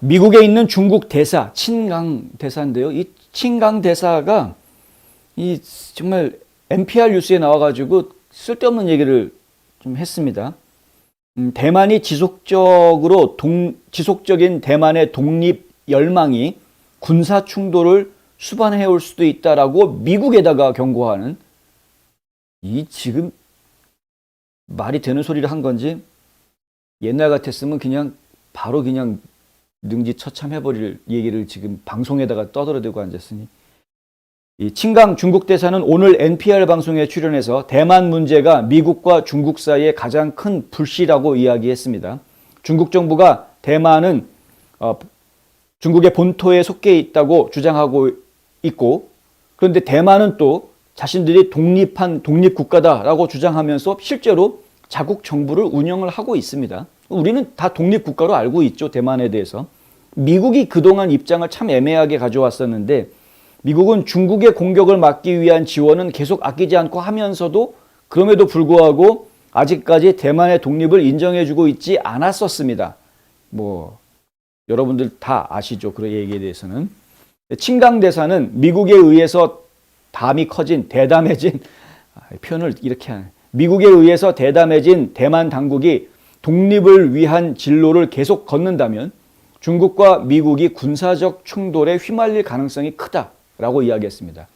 미국에 있는 중국 대사, 친강 대사인데요. 이 친강 대사가 이 정말 NPR 뉴스에 나와가지고 쓸데없는 얘기를 좀 했습니다. 대만이 지속적인 대만의 독립 열망이 군사 충돌을 수반해 올 수도 있다라고 미국에다가 경고하는, 이 지금 말이 되는 소리를 한 건지 옛날 같았으면 그냥 바로 그냥 능지처참해버릴 얘기를 지금 방송에다가 떠들어대고 앉았으니, 이 친강 중국 대사는 오늘 NPR 방송에 출연해서 대만 문제가 미국과 중국 사이의 가장 큰 불씨라고 이야기했습니다. 중국 정부가 대만은 중국의 본토에 속해 있다고 주장하고 있고, 그런데 대만은 또 자신들이 독립한 독립국가다라고 주장하면서 실제로 자국 정부를 운영을 하고 있습니다. 우리는 다 독립국가로 알고 있죠, 대만에 대해서. 미국이 그동안 입장을 참 애매하게 가져왔었는데, 미국은 중국의 공격을 막기 위한 지원은 계속 아끼지 않고 하면서도 그럼에도 불구하고 아직까지 대만의 독립을 인정해주고 있지 않았었습니다. 여러분들 다 아시죠, 그런 얘기에 대해서는. 친강 대사는 미국에 의해서 담이 커진, 대담해진, 표현을 이렇게 하네. 미국에 의해서 대담해진 대만 당국이 독립을 위한 진로를 계속 걷는다면 중국과 미국이 군사적 충돌에 휘말릴 가능성이 크다라고 이야기했습니다.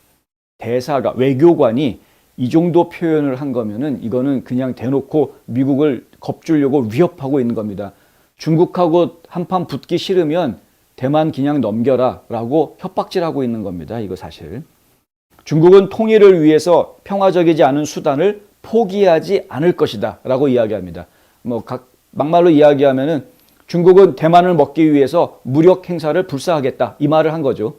대사가, 외교관이 이 정도 표현을 한 거면은 이거는 그냥 대놓고 미국을 겁주려고 위협하고 있는 겁니다. 중국하고 한판 붙기 싫으면 대만 그냥 넘겨라 라고 협박질하고 있는 겁니다. 이거 사실. 중국은 통일을 위해서 평화적이지 않은 수단을 포기하지 않을 것이다 라고 이야기합니다. 막말로 이야기하면은 중국은 대만을 먹기 위해서 무력 행사를 불사하겠다, 이 말을 한 거죠.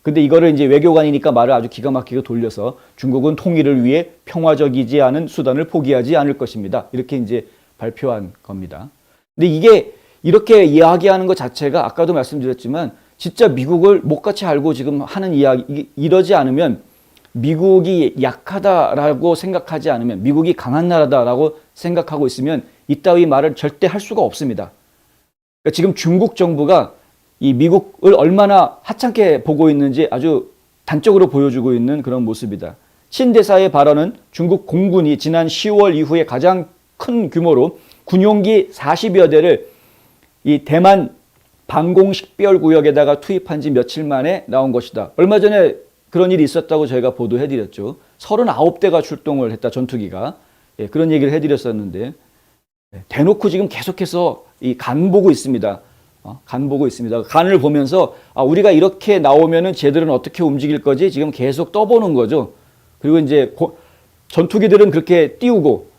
근데 이거를 이제 외교관이니까 말을 아주 기가 막히게 돌려서 중국은 통일을 위해 평화적이지 않은 수단을 포기하지 않을 것입니다, 이렇게 이제 발표한 겁니다. 근데 이게 이렇게 이야기하는 것 자체가 아까도 말씀드렸지만 진짜 미국을 못같이 알고 지금 하는 이야기, 이러지 않으면, 미국이 약하다라고 생각하지 않으면, 미국이 강한 나라다라고 생각하고 있으면 이따위 말을 절대 할 수가 없습니다. 그러니까 지금 중국 정부가 이 미국을 얼마나 하찮게 보고 있는지 아주 단적으로 보여주고 있는 그런 모습이다. 신 대사의 발언은 중국 공군이 지난 10월 이후에 가장 큰 규모로 군용기 40여 대를 이 대만 방공식별구역에다가 투입한 지 며칠 만에 나온 것이다. 얼마 전에 그런 일이 있었다고 저희가 보도해드렸죠. 39대가 출동을 했다, 전투기가. 그런 얘기를 해드렸었는데, 대놓고 지금 계속해서 이 간 보고 있습니다. 간 보고 있습니다. 간을 보면서 우리가 이렇게 나오면은 쟤들은 어떻게 움직일 거지? 지금 계속 떠보는 거죠. 그리고 이제 전투기들은 그렇게 띄우고,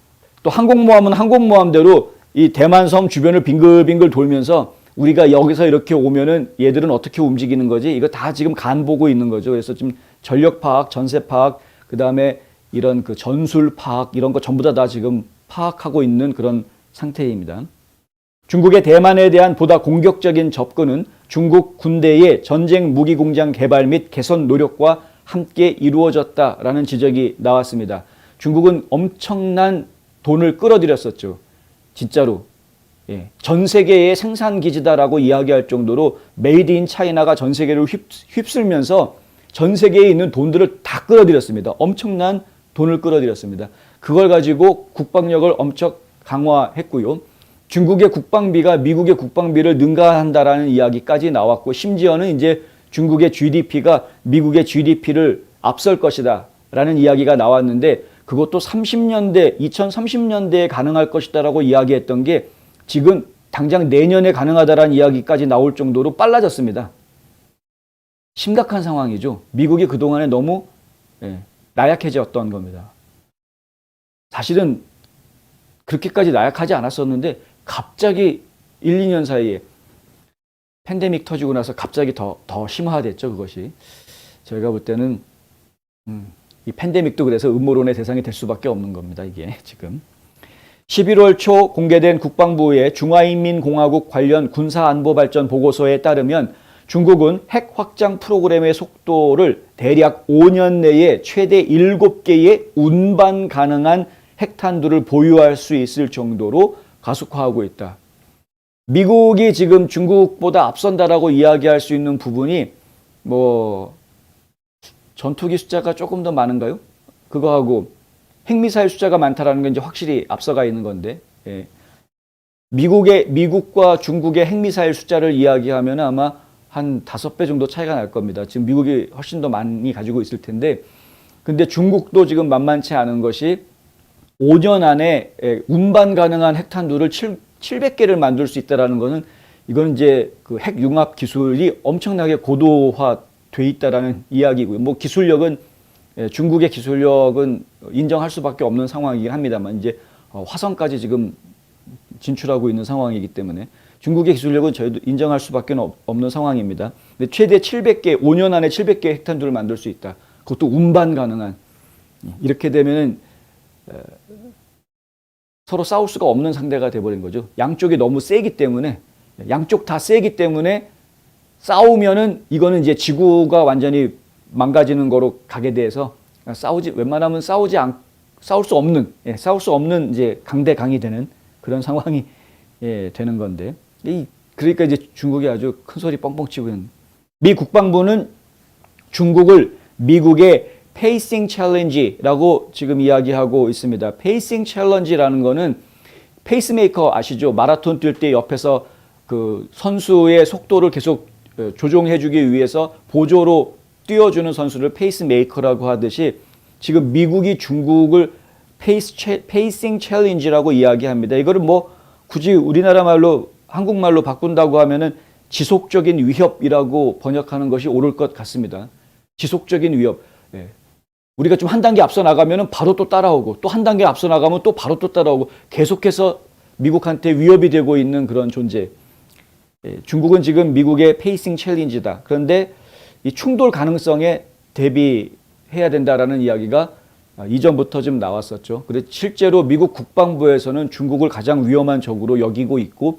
또 항공모함은 항공모함대로 이 대만섬 주변을 빙글빙글 돌면서 우리가 여기서 이렇게 오면은 얘들은 어떻게 움직이는 거지? 이거 다 지금 간 보고 있는 거죠. 그래서 지금 전력 파악, 전세 파악, 그 다음에 이런 그 전술 파악, 이런 거 전부 다 지금 파악하고 있는 그런 상태입니다. 중국의 대만에 대한 보다 공격적인 접근은 중국 군대의 전쟁 무기 공장 개발 및 개선 노력과 함께 이루어졌다라는 지적이 나왔습니다. 중국은 엄청난 돈을 끌어들였었죠. 진짜로. 전 세계의 생산 기지다라고 이야기할 정도로 메이드 인 차이나가 전 세계를 휩쓸면서 전 세계에 있는 돈들을 다 끌어들였습니다. 엄청난 돈을 끌어들였습니다. 그걸 가지고 국방력을 엄청 강화했고요. 중국의 국방비가 미국의 국방비를 능가한다라는 이야기까지 나왔고, 심지어는 이제 중국의 GDP가 미국의 GDP를 앞설 것이다 라는 이야기가 나왔는데, 그것도 2030년대에 가능할 것이다라고 이야기했던 게 지금 당장 내년에 가능하다라는 이야기까지 나올 정도로 빨라졌습니다. 심각한 상황이죠. 미국이 그동안에 너무 나약해졌던 겁니다. 사실은 그렇게까지 나약하지 않았었는데 갑자기 1, 2년 사이에 팬데믹 터지고 나서 갑자기 더 심화됐죠, 그것이. 저희가 볼 때는 이 팬데믹도 그래서 음모론의 대상이 될 수밖에 없는 겁니다, 이게 지금. 11월 초 공개된 국방부의 중화인민공화국 관련 군사안보발전 보고서에 따르면 중국은 핵 확장 프로그램의 속도를 대략 5년 내에 최대 7개의 운반 가능한 핵탄두를 보유할 수 있을 정도로 가속화하고 있다. 미국이 지금 중국보다 앞선다라고 이야기할 수 있는 부분이 뭐 전투기 숫자가 조금 더 많은가요? 그거하고 핵미사일 숫자가 많다라는 건 이제 확실히 앞서가 있는 건데, 예. 미국과 중국의 핵미사일 숫자를 이야기하면 아마 한 5배 정도 차이가 날 겁니다. 지금 미국이 훨씬 더 많이 가지고 있을 텐데, 근데 중국도 지금 만만치 않은 것이 5년 안에 운반 가능한 핵탄두를 700개를 만들 수 있다라는 거는, 이건 이제 그 핵융합 기술이 엄청나게 고도화돼 있다라는 이야기고요. 뭐 기술력은 중국의 기술력은 인정할 수밖에 없는 상황이긴 합니다만, 이제 화성까지 지금 진출하고 있는 상황이기 때문에 중국의 기술력은 저희도 인정할 수밖에 없는 상황입니다. 근데 최대 700개, 5년 안에 700개 핵탄두를 만들 수 있다. 그것도 운반 가능한. 이렇게 되면은 서로 싸울 수가 없는 상대가 돼버린 거죠. 양쪽이 너무 세기 때문에, 양쪽 다 세기 때문에 싸우면은 이거는 이제 지구가 완전히 망가지는 거로 가게 돼서 웬만하면 싸울 수 없는 이제 강대강이 되는 그런 상황이 되는 건데, 그러니까 이제 중국이 아주 큰 소리 뻥뻥 치고 있는. 미 국방부는 중국을 미국의 페이싱 챌린지라고 지금 이야기하고 있습니다. 페이싱 챌린지라는 거는 페이스메이커 아시죠? 마라톤 뛸 때 옆에서 그 선수의 속도를 계속 조종해 주기 위해서 보조로 뛰어주는 선수를 페이스메이커라고 하듯이, 지금 미국이 중국을 페이싱 챌린지라고 이야기합니다. 이거를 뭐 굳이 우리나라 말로 한국말로 바꾼다고 하면은 지속적인 위협이라고 번역하는 것이 옳을 것 같습니다. 지속적인 위협. 우리가 좀 한 단계 앞서 나가면은 바로 또 따라오고, 또 한 단계 앞서 나가면 또 바로 또 따라오고, 계속해서 미국한테 위협이 되고 있는 그런 존재. 중국은 지금 미국의 페이싱 챌린지다. 그런데 이 충돌 가능성에 대비해야 된다라는 이야기가 이전부터 좀 나왔었죠. 그래서 실제로 미국 국방부에서는 중국을 가장 위험한 적으로 여기고 있고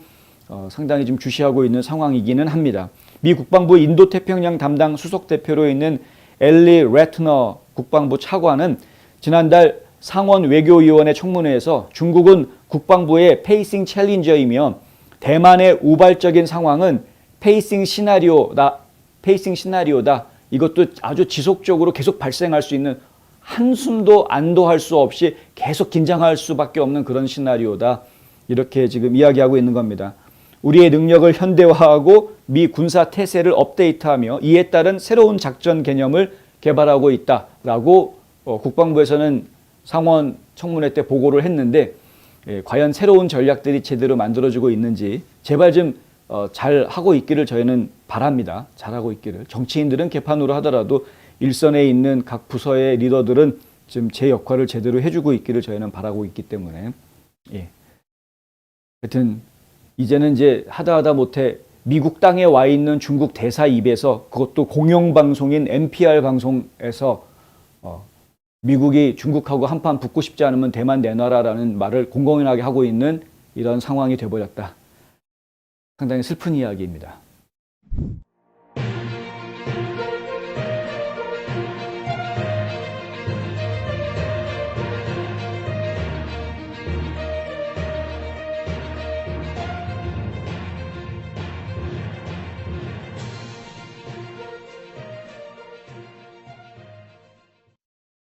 상당히 좀 주시하고 있는 상황이기는 합니다. 미 국방부 인도태평양 담당 수석대표로 있는 엘리 레트너 국방부 차관은 지난달 상원 외교위원회 청문회에서 중국은 국방부의 페이싱 챌린저이며 대만의 우발적인 상황은 페이싱 시나리오다. 이것도 아주 지속적으로 계속 발생할 수 있는, 한숨도 안도할 수 없이 계속 긴장할 수밖에 없는 그런 시나리오다. 이렇게 지금 이야기하고 있는 겁니다. 우리의 능력을 현대화하고 미 군사 태세를 업데이트하며 이에 따른 새로운 작전 개념을 개발하고 있다라고 국방부에서는 상원 청문회 때 보고를 했는데, 과연 새로운 전략들이 제대로 만들어지고 있는지 제발 좀 잘 하고 있기를 저희는 바랍니다. 잘하고 있기를. 정치인들은 개판으로 하더라도 일선에 있는 각 부서의 리더들은 지금 제 역할을 제대로 해주고 있기를 저희는 바라고 있기 때문에, 하여튼 이제는 이제 하다 못해 미국 땅에 와 있는 중국 대사 입에서, 그것도 공영방송인 NPR 방송에서 미국이 중국하고 한판 붙고 싶지 않으면 대만 내놔라라는 말을 공공연하게 하고 있는 이런 상황이 돼버렸다. 상당히 슬픈 이야기입니다.